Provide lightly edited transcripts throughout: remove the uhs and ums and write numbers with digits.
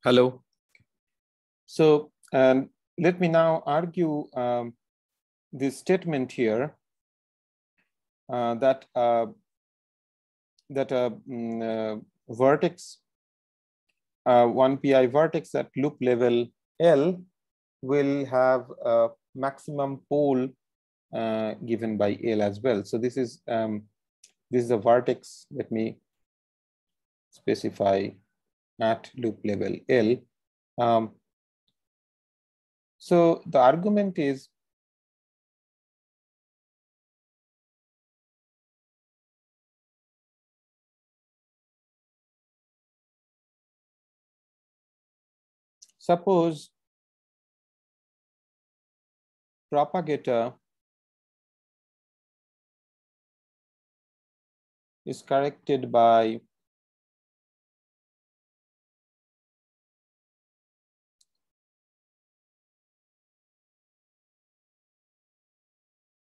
Hello. So let me now argue this statement here that vertex, one pi vertex at loop level L will have a maximum pole given by L as well. So this is a vertex. Let me specify at loop level L. So the argument is suppose propagator is corrected by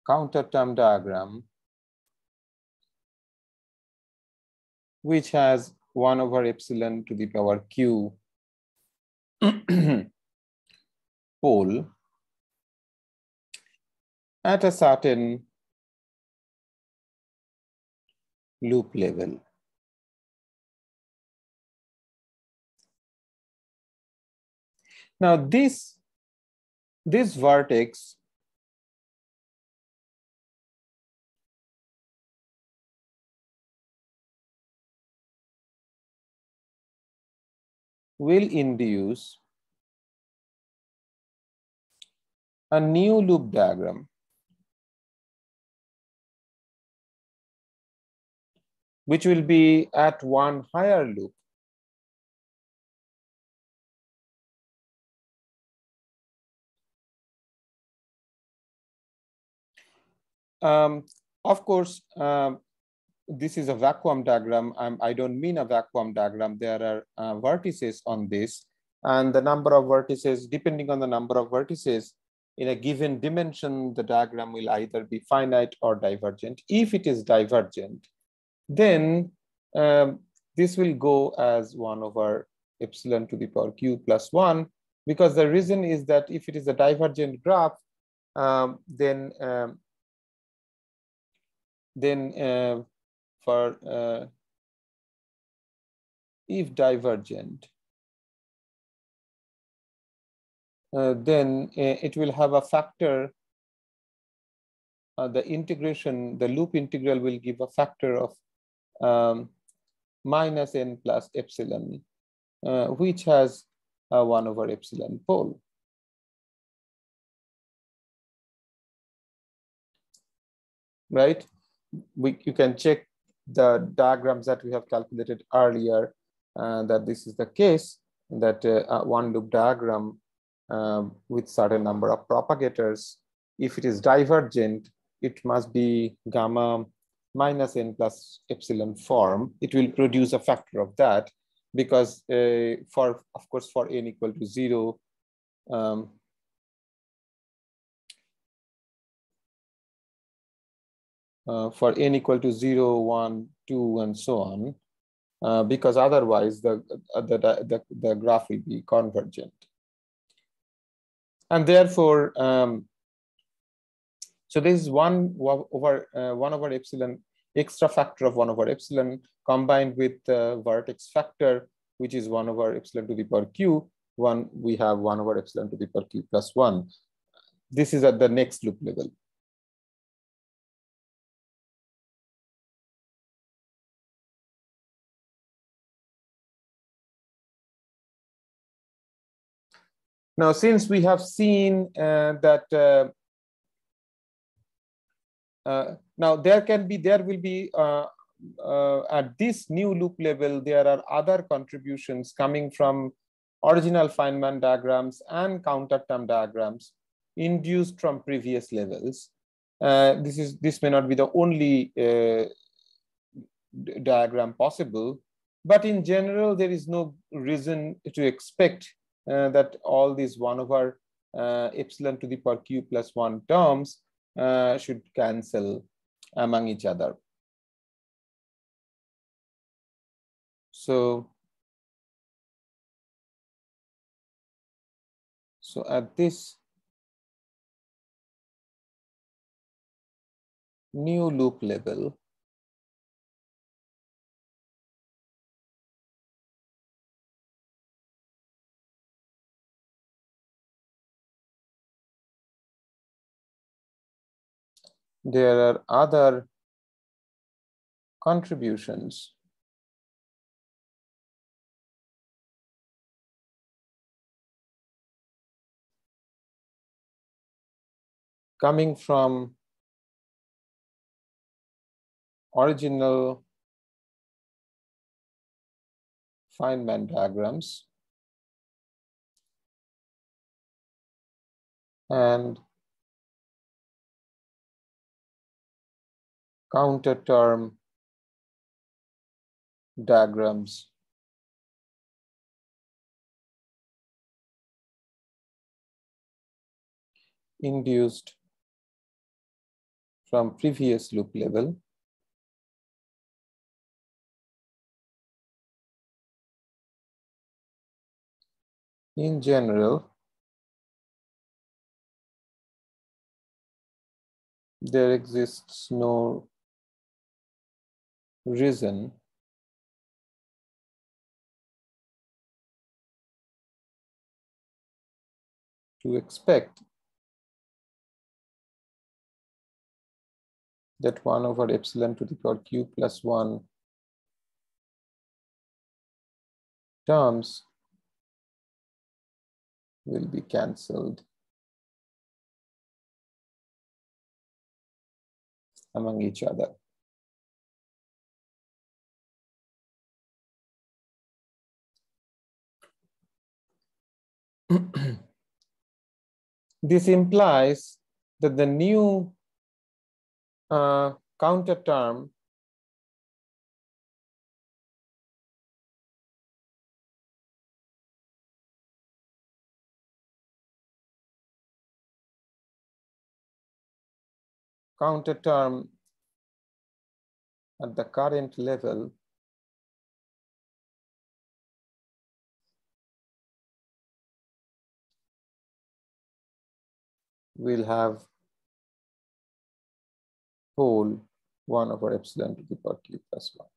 counter term diagram, which has 1 over epsilon to the power q pole at a certain loop level. Now this vertex will induce a new loop diagram which will be at one higher loop. Of course, this is a vacuum diagram. I don't mean a vacuum diagram. There are vertices on this, and the number of vertices, depending on the number of vertices in a given dimension, the diagram will either be finite or divergent. If it is divergent, then this will go as 1 over epsilon to the power q plus 1, because the reason is that if it is a divergent graph, then if divergent, then it will have a factor. The integration, the loop integral will give a factor of minus n plus epsilon, which has a 1 over epsilon pole. Right? You can check the diagrams that we have calculated earlier that this is the case, that one loop diagram with certain number of propagators, if it is divergent, it must be gamma minus n plus epsilon form. It will produce a factor of that, because of course for n equal to 0, for n equal to 0, 1, 2, and so on, because otherwise the graph will be convergent. And therefore, so this is 1 over epsilon, extra factor of 1 over epsilon combined with the vertex factor, which is 1 over epsilon to the power q. We have 1 over epsilon to the power q plus 1. This is at the next loop level. Now, since we have seen that now there will be at this new loop level, there are other contributions coming from original Feynman diagrams and counter term diagrams induced from previous levels. This may not be the only diagram possible, but in general, there is no reason to expect that all these 1 over epsilon to the power q plus 1 terms should cancel among each other. So at this new loop level, there are other contributions coming from original Feynman diagrams and counter term diagrams induced from previous loop level. In general, there exists no reason to expect that 1 over epsilon to the power q plus 1 terms will be cancelled among each other. This implies that the new counter term at the current level will have pole 1 over epsilon to the power q plus 1.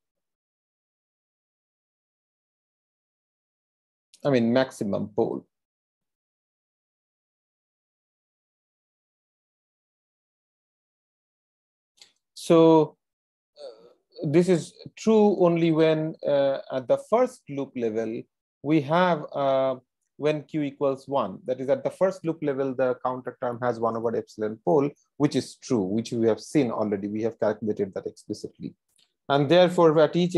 I mean, maximum pole. So this is true only when at the first loop level, we have when q equals 1. That is, at the first loop level, the counter term has 1 over epsilon pole, which is true, which we have seen already. We have calculated that explicitly. And therefore, at each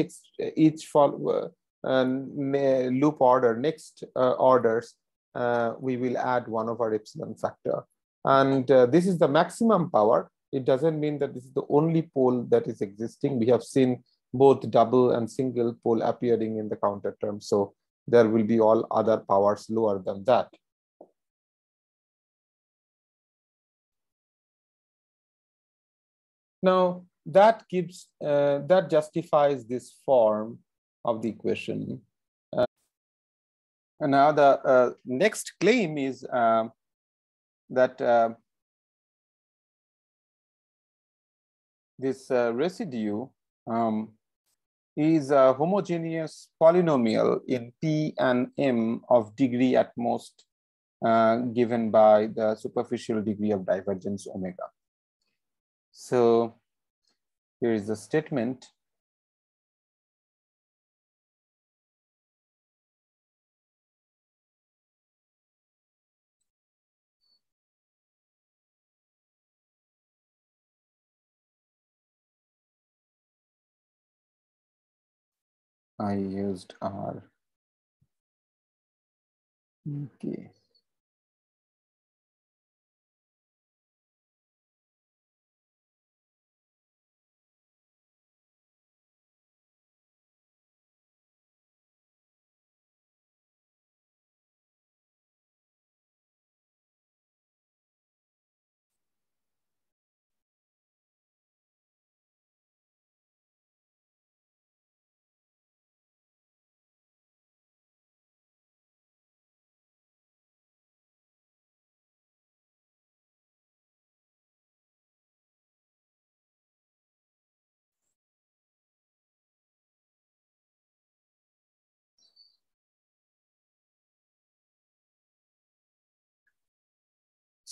loop order, next orders, we will add 1 over epsilon factor. And this is the maximum power. It doesn't mean that this is the only pole that is existing. We have seen both double and single pole appearing in the counter term. So there will be all other powers lower than that. Now, that justifies this form of the equation. And now the next claim is that this residue is a homogeneous polynomial in P and M of degree at most given by the superficial degree of divergence omega. So here is the statement. I used R. Okay.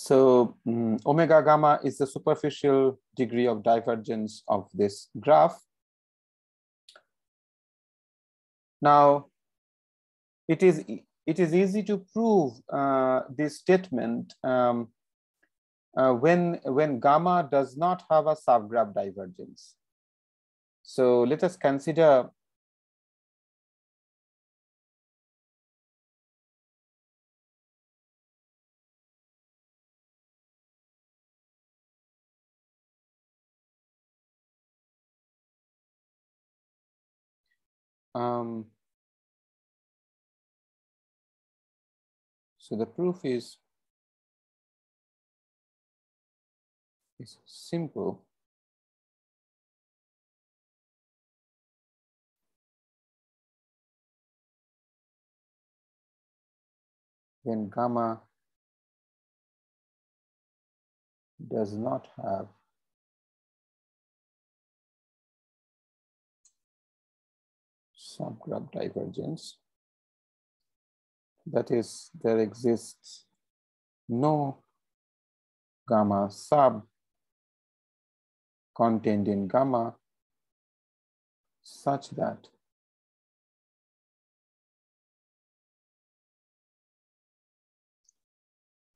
So omega gamma is the superficial degree of divergence of this graph. Now, it is easy to prove this statement when gamma does not have a subgraph divergence. So let us consider so the proof is simple. When gamma does not have subgraph divergence, that is, there exists no gamma sub contained in gamma such that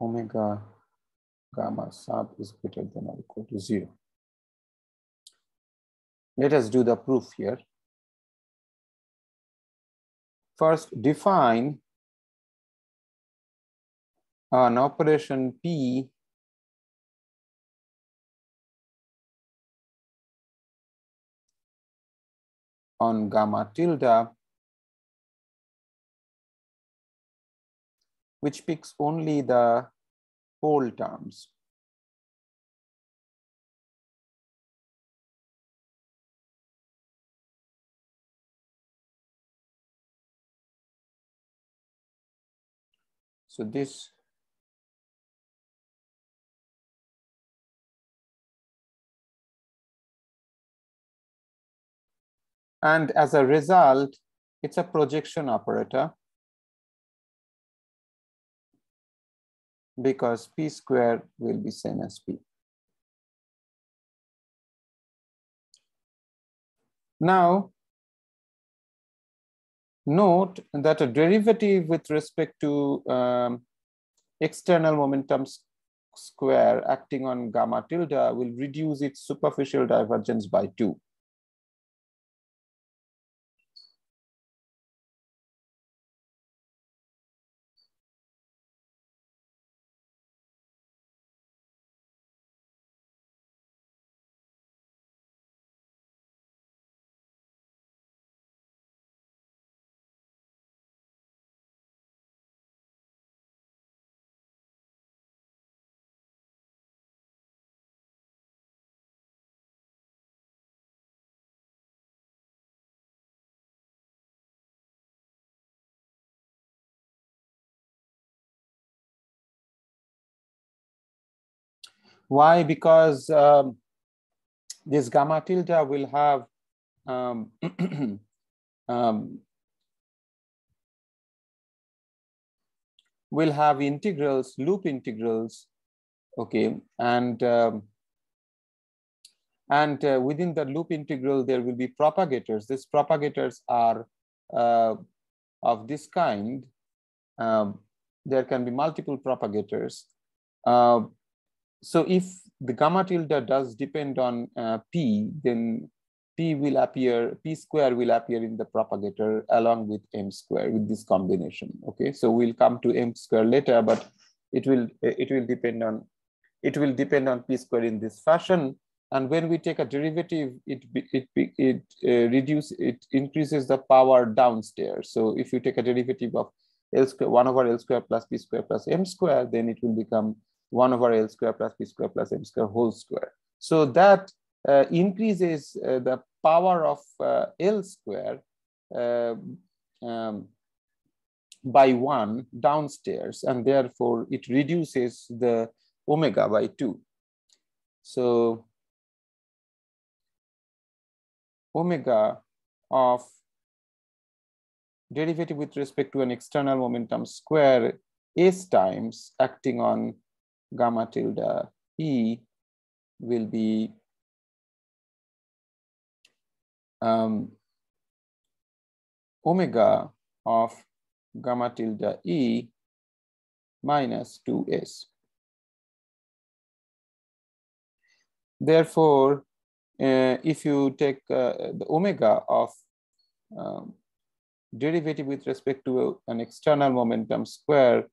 omega gamma sub is greater than or equal to 0. Let us do the proof here. First, define an operation P on gamma tilde which picks only the pole terms. So this and as a result, it's a projection operator because P square will be same as P. Now, note that a derivative with respect to external momentum square acting on gamma tilde will reduce its superficial divergence by 2. Why? Because this gamma tilde will have will have integrals, loop integrals, okay, and within the loop integral there will be propagators. These propagators are of this kind. There can be multiple propagators. So if the gamma tilde does depend on P, then P square will appear in the propagator along with M square with this combination. Okay, so we'll come to M square later, but it will depend on P square in this fashion. And when we take a derivative, it increases the power downstairs. So if you take a derivative of L square 1 over L square plus P square plus M square, then it will become 1 over L square plus P square plus M square whole square. So that increases the power of L square by 1 downstairs, and therefore it reduces the omega by 2. So omega of derivative with respect to an external momentum square S times acting on gamma tilde E will be omega of gamma tilde E minus 2s. Therefore, if you take the omega of derivative with respect to an external momentum square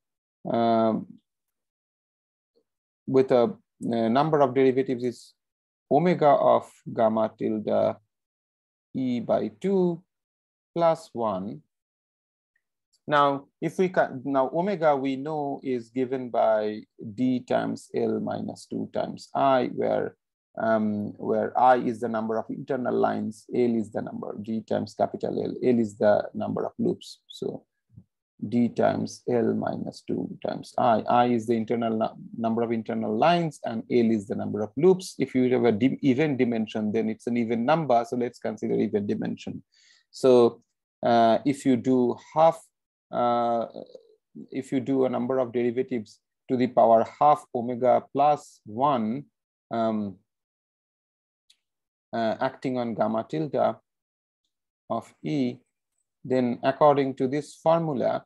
with a number of derivatives is omega of gamma tilde E by 2 plus 1. Now, if we can, now omega we know is given by d times L minus 2 times I, where I is the number of internal lines, L is the number, d times capital L, L is the number of loops. So d times L minus 2 times I is the internal number of internal lines, and L is the number of loops. If you have an even dimension, then it's an even number. So let's consider even dimension. So if you do if you do a number of derivatives to the power half omega plus 1 acting on gamma tilde of E, then according to this formula,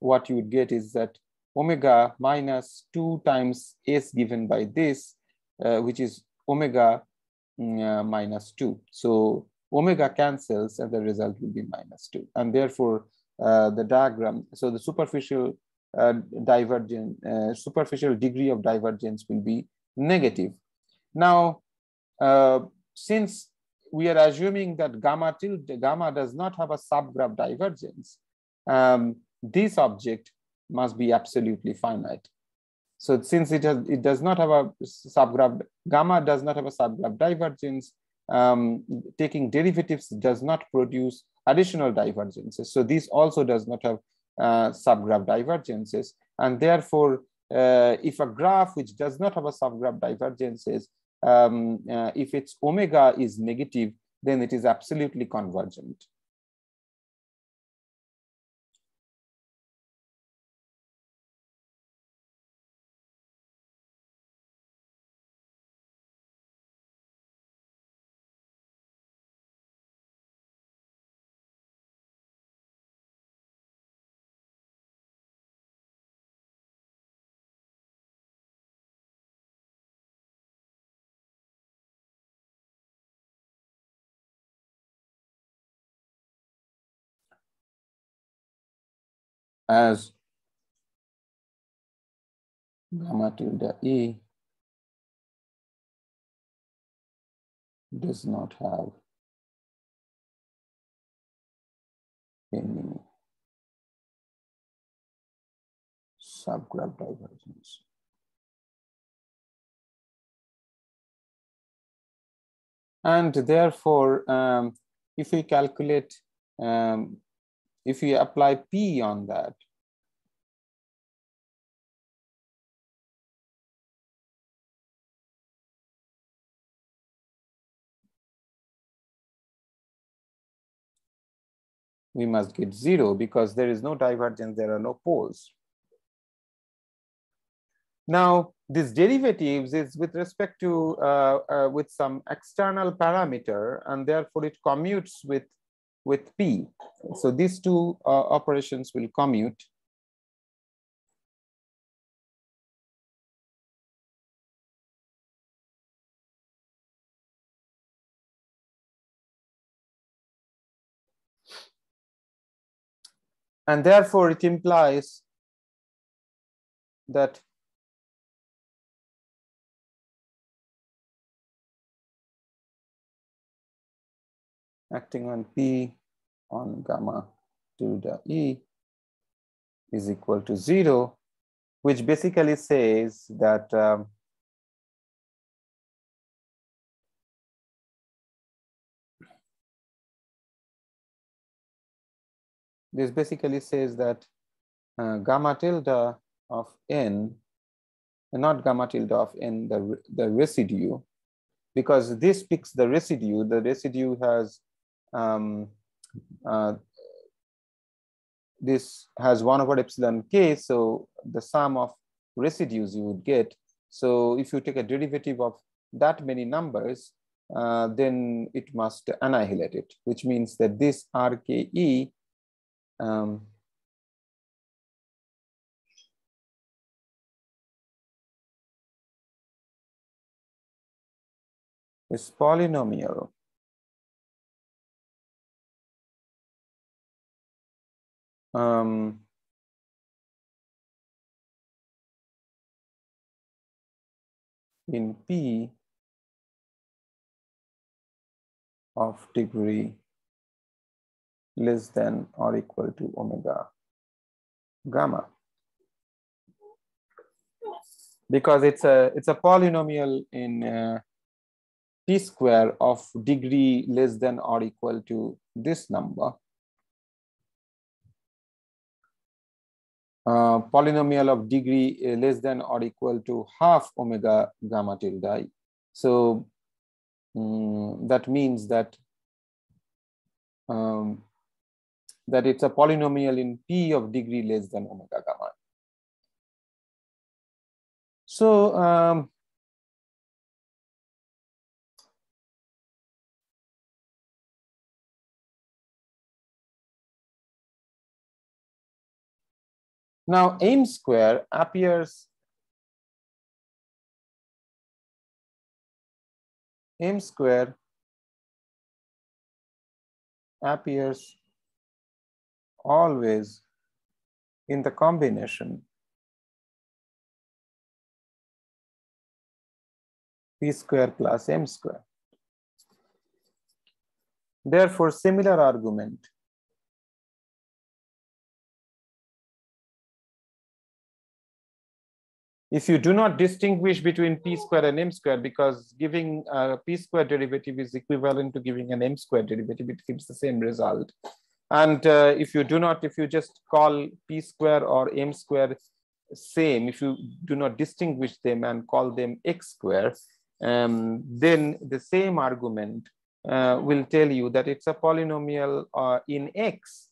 what you would get is that omega minus 2 times s given by this, which is omega minus 2. So omega cancels and the result will be minus 2. And therefore, the diagram, so the superficial superficial degree of divergence will be negative. Now, since we are assuming that gamma does not have a subgraph divergence, this object must be absolutely finite. So since it does not have a subgraph, gamma does not have a subgraph divergence, taking derivatives does not produce additional divergences. So this also does not have subgraph divergences. And therefore, if a graph which does not have a subgraph divergences, if its omega is negative, then it is absolutely convergent. As gamma tilde E does not have any subgraph divergence. And therefore, if we calculate, if we apply P on that, we must get 0 because there is no divergence, there are no poles. Now, this derivatives is with respect to with some external parameter, and therefore it commutes with P. So these two operations will commute. And therefore it implies that acting on P on gamma tilde E is equal to 0, which basically says that this basically says that gamma tilde of n, not gamma tilde of n, the residue, because this picks the residue has this has 1 over epsilon k, so the sum of residues you would get. So if you take a derivative of that many numbers, then it must annihilate it, which means that this RKE is polynomial in P of degree less than or equal to omega gamma, because it's a polynomial in P square of degree less than or equal to this number. Polynomial of degree less than or equal to half omega gamma tilde I. So that means that that it's a polynomial in P of degree less than omega gamma. So now M square appears always in the combination P square plus M square. Therefore, similar argument if you do not distinguish between P square and M square, because giving a P square derivative is equivalent to giving an M square derivative, it gives the same result. And if you just call P square or M square same, if you do not distinguish them and call them X square, then the same argument will tell you that it's a polynomial in X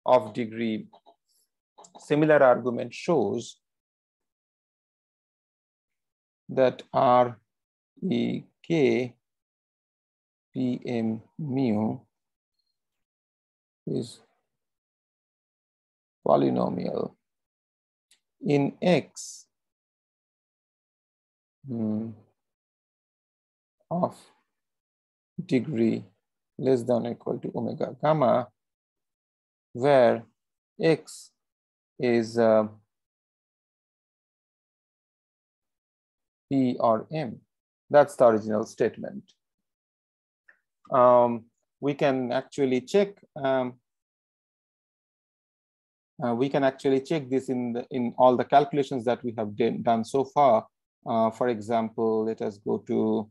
of degree. Similar argument shows that R E K P M mu is polynomial in X of degree less than or equal to omega gamma, where X is P or M. That's the original statement. We can actually check. We can actually check this in all the calculations that we have done so far. For example, let us go to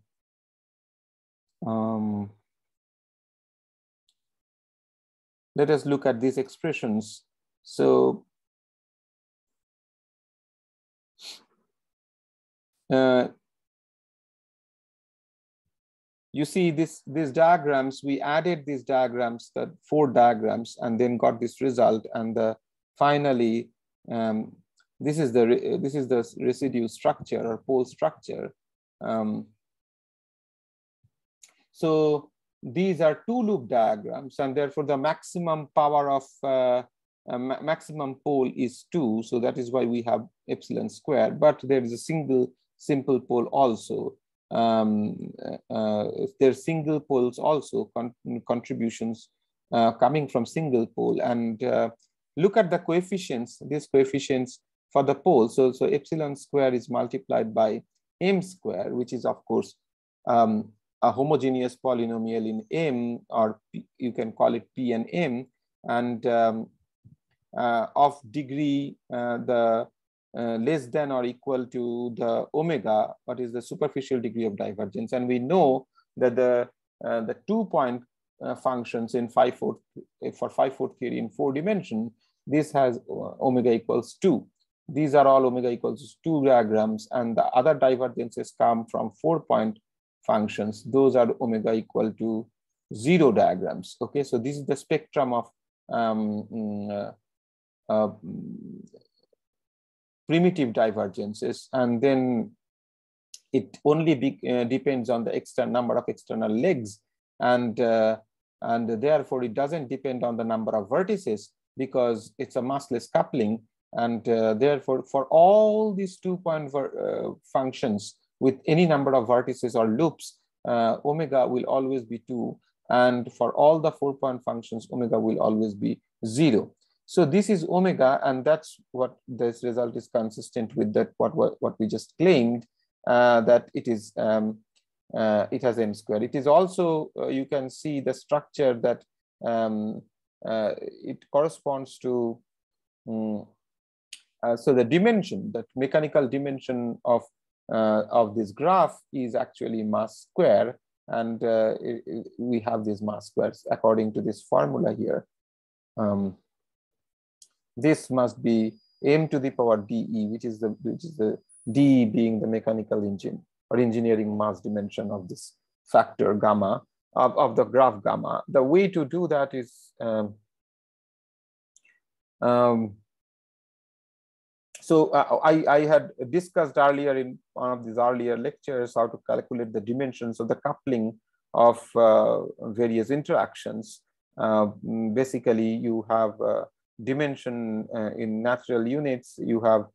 let us look at these expressions. So you see these diagrams, we added these diagrams, the 4 diagrams, and then got this result. And finally, this is the residue structure or pole structure. So these are 2 loop diagrams, and therefore the maximum power of maximum pole is 2. So that is why we have epsilon square. But there is a simple pole also. There are single poles also, contributions coming from single pole. And look at the coefficients, these coefficients for the pole. So epsilon square is multiplied by M square, which is of course a homogeneous polynomial in M, or you can call it P and M, and of degree less than or equal to the omega, what is the superficial degree of divergence. And we know that the 2-point functions in phi-fourth theory in 4 dimension, this has omega equals 2. These are all omega equals 2 diagrams, and the other divergences come from 4-point functions. Those are omega equal to 0 diagrams. Okay, so this is the spectrum of primitive divergences, and then it only depends on the external number of external legs, and therefore it doesn't depend on the number of vertices because it's a massless coupling, and therefore for all these 2-point functions with any number of vertices or loops, omega will always be 2, and for all the 4-point functions, omega will always be 0. So this is omega, and that's what this result is consistent with that what we just claimed, that it is it has m square. It is also you can see the structure that it corresponds to. So the dimension, that mechanical dimension of this graph is actually mass square, and we have these mass squares according to this formula here. This must be m to the power dE, which is the d being the mechanical engine or engineering mass dimension of this factor gamma of the graph gamma. The way to do that is so I had discussed earlier in one of these earlier lectures how to calculate the dimensions of the coupling of various interactions. Basically, you have dimension in natural units. You have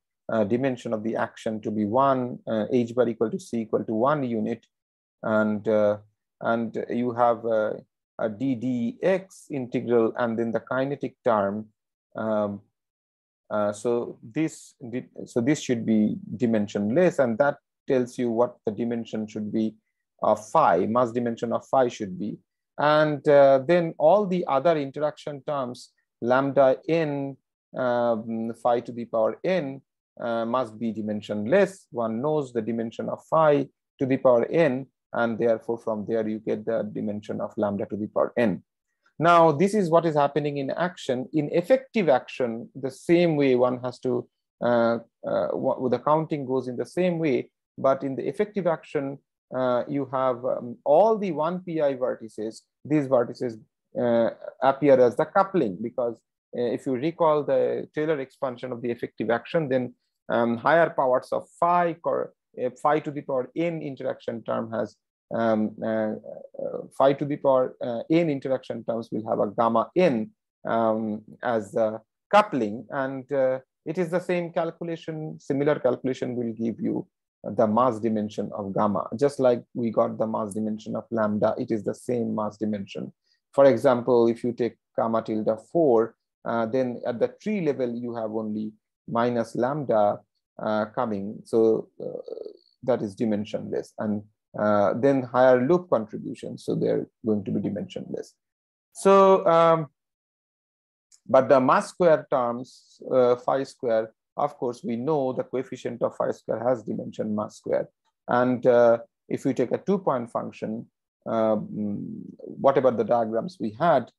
dimension of the action to be 1, h bar equal to c equal to 1 unit, and you have a ddx integral, and then the kinetic term. So this should be dimensionless, and that tells you what the dimension should be of phi, mass dimension of phi should be. And then all the other interaction terms, lambda n phi to the power n, must be dimensionless. One knows the dimension of phi to the power n, and therefore from there you get the dimension of lambda to the power n. Now, this is what is happening in action. In effective action, the same way one has to, the counting goes in the same way, but in the effective action, you have all the 1 pi vertices. These vertices appear as the coupling, because if you recall the Taylor expansion of the effective action, then higher powers of phi, phi to the power n interaction term has phi to the power n interaction terms will have a gamma n as the coupling, and it is the same calculation. Similar calculation will give you the mass dimension of gamma, just like we got the mass dimension of lambda. It is the same mass dimension. For example, if you take gamma tilde 4, then at the tree level you have only minus lambda coming, so that is dimensionless, and then higher loop contributions, so they're going to be dimensionless. So but the mass square terms, phi square, of course we know the coefficient of phi square has dimension mass square, and if we take a 2-point function, whatever the diagrams we had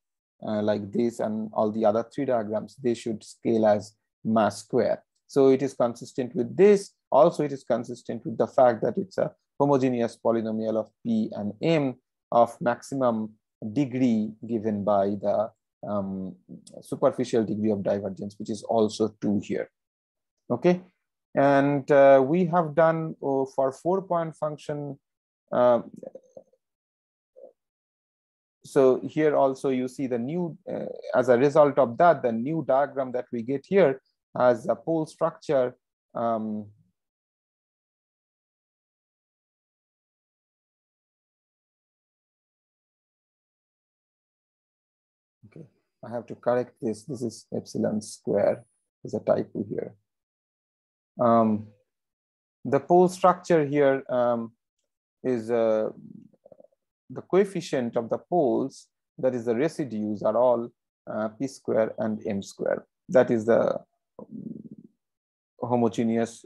like this and all the other 3 diagrams, they should scale as mass square. So it is consistent with this. Also, it is consistent with the fact that it's a homogeneous polynomial of p and m of maximum degree given by the superficial degree of divergence, which is also 2 here. Okay, and we have done for 4-point function. So here also you see the new, as a result of that, the new diagram that we get here has a pole structure. Okay, I have to correct this. This is epsilon square. There's a typo here. The pole structure here is the coefficient of the poles, that is the residues, are all p square and m square. That is the homogeneous,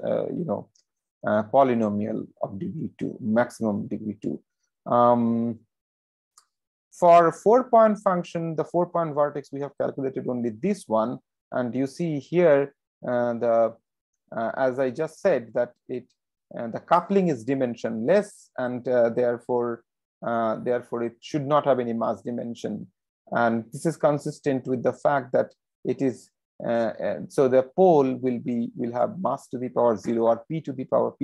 polynomial of degree 2, maximum degree 2. For 4-point function, the 4-point vertex, we have calculated only this one, and you see here as I just said, that the coupling is dimensionless, and therefore it should not have any mass dimension. And this is consistent with the fact that it is So the pole will have mass to the power 0 or p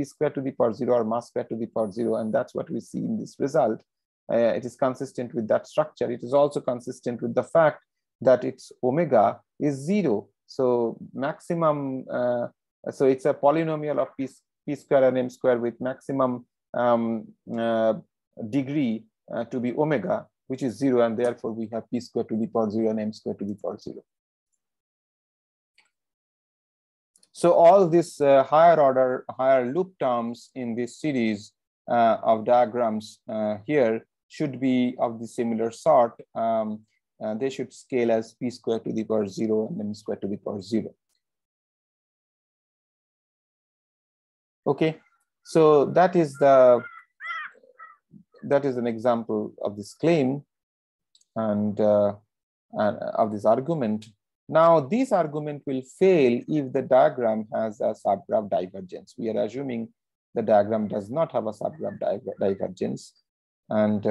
square to the power 0 or mass square to the power 0, and that's what we see in this result. It is consistent with that structure. It is also consistent with the fact that its omega is 0. So maximum, so it's a polynomial of p square and m square with maximum degree to be omega, which is 0, and therefore we have p square to the power 0 and m square to the power 0. So all these higher loop terms in this series of diagrams here should be of the similar sort. They should scale as p square to the power 0 and m square to the power 0. Okay, so that is an example of this claim and of this argument. Now, this argument will fail if the diagram has a subgraph divergence. We are assuming the diagram does not have a subgraph divergence, and